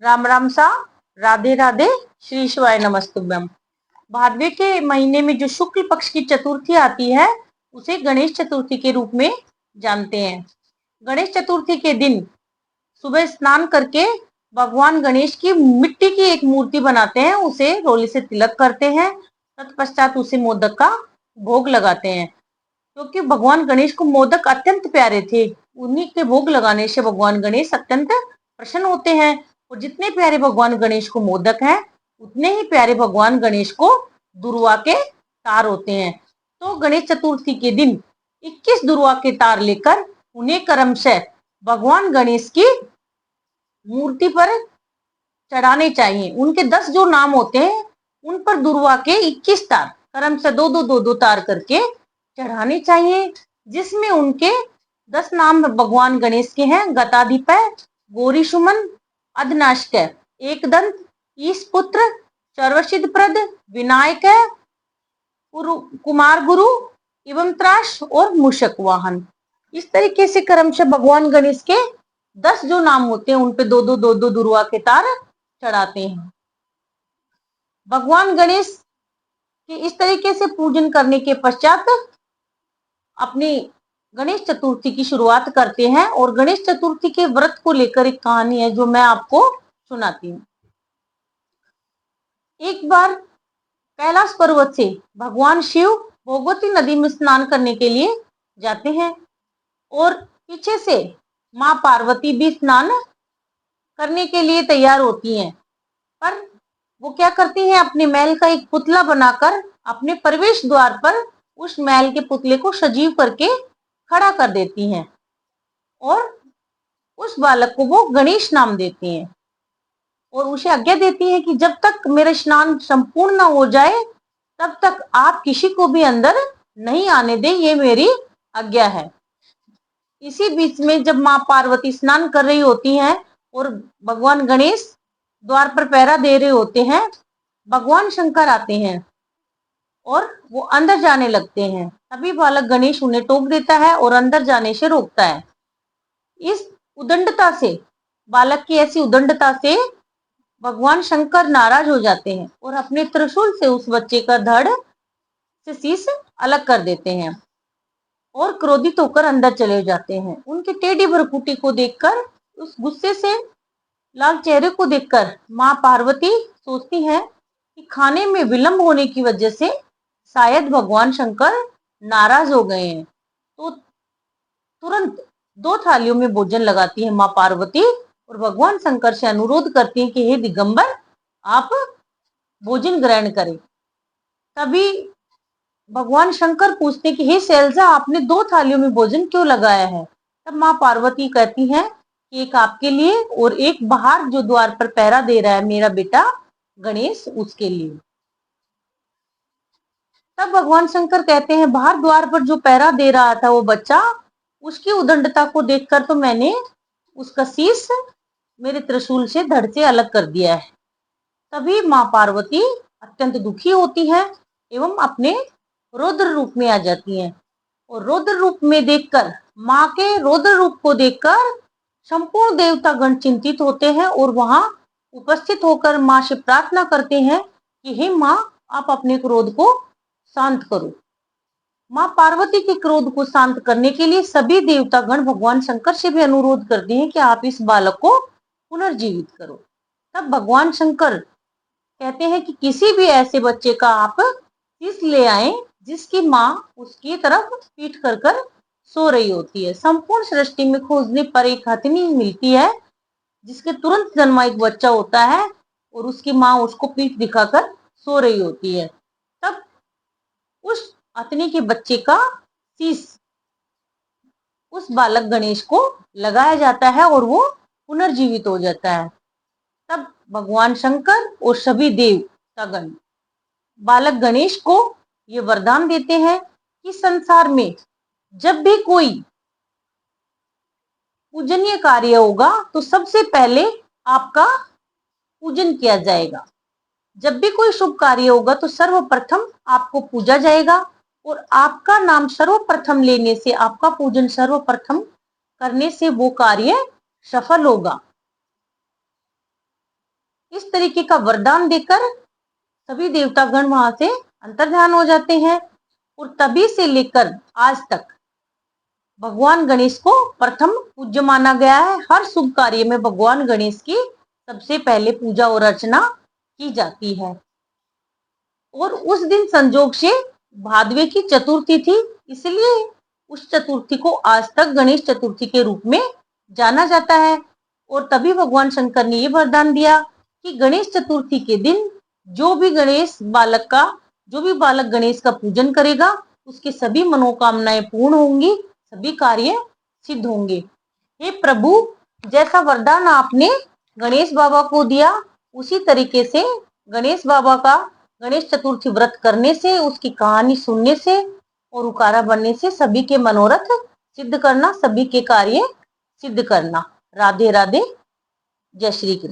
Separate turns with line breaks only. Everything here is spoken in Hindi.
राम राम सा, राधे राधे, श्री शिवाय नमस्तुभ्यम। भादवे के महीने में जो शुक्ल पक्ष की चतुर्थी आती है उसे गणेश चतुर्थी के रूप में जानते हैं। गणेश चतुर्थी के दिन सुबह स्नान करके भगवान गणेश की मिट्टी की एक मूर्ति बनाते हैं, उसे रोली से तिलक करते हैं, तत्पश्चात उसे मोदक का भोग लगाते हैं। क्योंकि भगवान गणेश को मोदक अत्यंत प्यारे थे, उन्हीं के भोग लगाने से भगवान गणेश अत्यंत प्रसन्न होते हैं। और जितने प्यारे भगवान गणेश को मोदक हैं, उतने ही प्यारे भगवान गणेश को दुर्वा के तार होते हैं। तो गणेश चतुर्थी के दिन 21 दुर्वा के तार लेकर उन्हें क्रम से भगवान गणेश की मूर्ति पर चढ़ाने चाहिए। उनके 10 जो नाम होते हैं उन पर दुर्वा के 21 तार क्रम से दो तार करके चढ़ाने चाहिए, जिसमें उनके 10 नाम भगवान गणेश के हैं। गताधिपय, गौरी सुमन, अधनाशक, एकदंत, ईश पुत्र, सर्वसिद्धप्रद, विनायक, कुमार गुरु एवं त्रास और मूषक वाहन। इस तरीके से क्रम से भगवान गणेश के 10 जो नाम होते हैं उन पे दो दुर्वा के तार चढ़ाते हैं। भगवान गणेश के इस तरीके से पूजन करने के पश्चात अपनी गणेश चतुर्थी की शुरुआत करते हैं। और गणेश चतुर्थी के व्रत को लेकर एक कहानी है जो मैं आपको सुनाती हूँ। एक बार कैलाश पर्वत से भगवान शिव भोगवती नदी में स्नान करने के लिए जाते हैं और पीछे से माँ पार्वती भी स्नान करने के लिए तैयार होती हैं। पर वो क्या करती हैं, अपने महल का एक पुतला बनाकर अपने प्रवेश द्वार पर उस महल के पुतले को सजीव करके खड़ा कर देती हैं और उस बालक को वो गणेश नाम देती हैं और उसे आज्ञा देती हैं कि जब तक मेरा स्नान संपूर्ण न हो जाए तब तक आप किसी को भी अंदर नहीं आने दें, ये मेरी आज्ञा है। इसी बीच में जब माँ पार्वती स्नान कर रही होती हैं और भगवान गणेश द्वार पर पहरा दे रहे होते हैं, भगवान शंकर आते हैं और वो अंदर जाने लगते हैं। तभी बालक गणेश उन्हें टोक देता है और अंदर जाने से रोकता है। इस उदंडता से, बालक की ऐसी उदंडता से भगवान शंकर नाराज हो जाते हैं और अपने त्रिशूल से उस बच्चे का धड़ से शीश अलग कर देते हैं और क्रोधित होकर अंदर चले जाते हैं। उनकी टेढ़ी भ्रुकुटी को देखकर, उस गुस्से से लाल चेहरे को देखकर माँ पार्वती सोचती हैं कि खाने में विलंब होने की वजह से शायद भगवान शंकर नाराज हो गए हैं। तो तुरंत 2 थालियों में भोजन लगाती है माँ पार्वती और भगवान शंकर से अनुरोध करती हैं कि हे दिगंबर, आप भोजन ग्रहण करें। तभी भगवान शंकर पूछते हैं कि हे शैलजा, आपने 2 थालियों में भोजन क्यों लगाया है? तब माँ पार्वती कहती हैं कि एक आपके लिए और एक बाहर जो द्वार पर पहरा दे रहा है मेरा बेटा गणेश, उसके लिए। तब भगवान शंकर कहते हैं, बाहर द्वार पर जो पहरा दे रहा था वो बच्चा, उसकी उदंडता को देखकर तो मैंने उसका शीश मेरे त्रिशूल से धड़ से अलग कर दिया है। तभी माँ पार्वती अत्यंत दुखी होती है एवं अपने रौद्र रूप में आ जाती हैं और रौद्र रूप में देखकर, माँ के रौद्र रूप को देखकर संपूर्ण देवता गण चिंतित होते हैं और वहां उपस्थित होकर माँ से प्रार्थना करते हैं कि हे माँ, आप अपने क्रोध को शांत करो। माँ पार्वती के क्रोध को शांत करने के लिए सभी देवता गण भगवान शंकर से भी अनुरोध करते हैं कि आप इस बालक को पुनर्जीवित करो। तब भगवान शंकर कहते हैं कि किसी भी ऐसे बच्चे का आप शीश ले आए जिसकी माँ उसकी तरफ पीठ कर सो रही होती है। संपूर्ण सृष्टि में खोजने पर एक हथिनी मिलती है जिसके तुरंत जन्मा एक बच्चा होता है और उसकी माँ उसको पीठ दिखाकर सो रही होती है। तब उस हथिनी के बच्चे का शीश उस बालक गणेश को लगाया जाता है और वो पुनर्जीवित हो जाता है। तब भगवान शंकर और सभी देवतागण बालक गणेश को ये वरदान देते हैं कि संसार में जब भी कोई पूजनीय कार्य होगा तो सबसे पहले आपका पूजन किया जाएगा। जब भी कोई शुभ कार्य होगा तो सर्वप्रथम आपको पूजा जाएगा और आपका नाम सर्वप्रथम लेने से, आपका पूजन सर्वप्रथम करने से वो कार्य सफल होगा। इस तरीके का वरदान देकर सभी देवतागण वहां से अंतर्ध्यान हो जाते हैं और तभी से लेकर आज तक भगवान गणेश को प्रथम पूज्य माना गया है। हर शुभ कार्य में भगवान गणेश की सबसे पहले पूजा और अर्चना की जाती है। और उस दिन संजोग से भादवे की चतुर्थी थी, इसलिए उस चतुर्थी को आज तक गणेश चतुर्थी के रूप में जाना जाता है। और तभी भगवान शंकर ने ये वरदान दिया कि गणेश चतुर्थी के दिन जो भी बालक गणेश का पूजन करेगा उसके सभी मनोकामनाएं पूर्ण होंगी, सभी कार्य सिद्ध होंगे। हे प्रभु, जैसा वरदान आपने गणेश बाबा को दिया उसी तरीके से गणेश बाबा का गणेश चतुर्थी व्रत करने से, उसकी कहानी सुनने से और उकारा बनने से सभी के मनोरथ सिद्ध करना, सभी के कार्य सिद्ध करना। राधे राधे, जय श्री कृष्ण।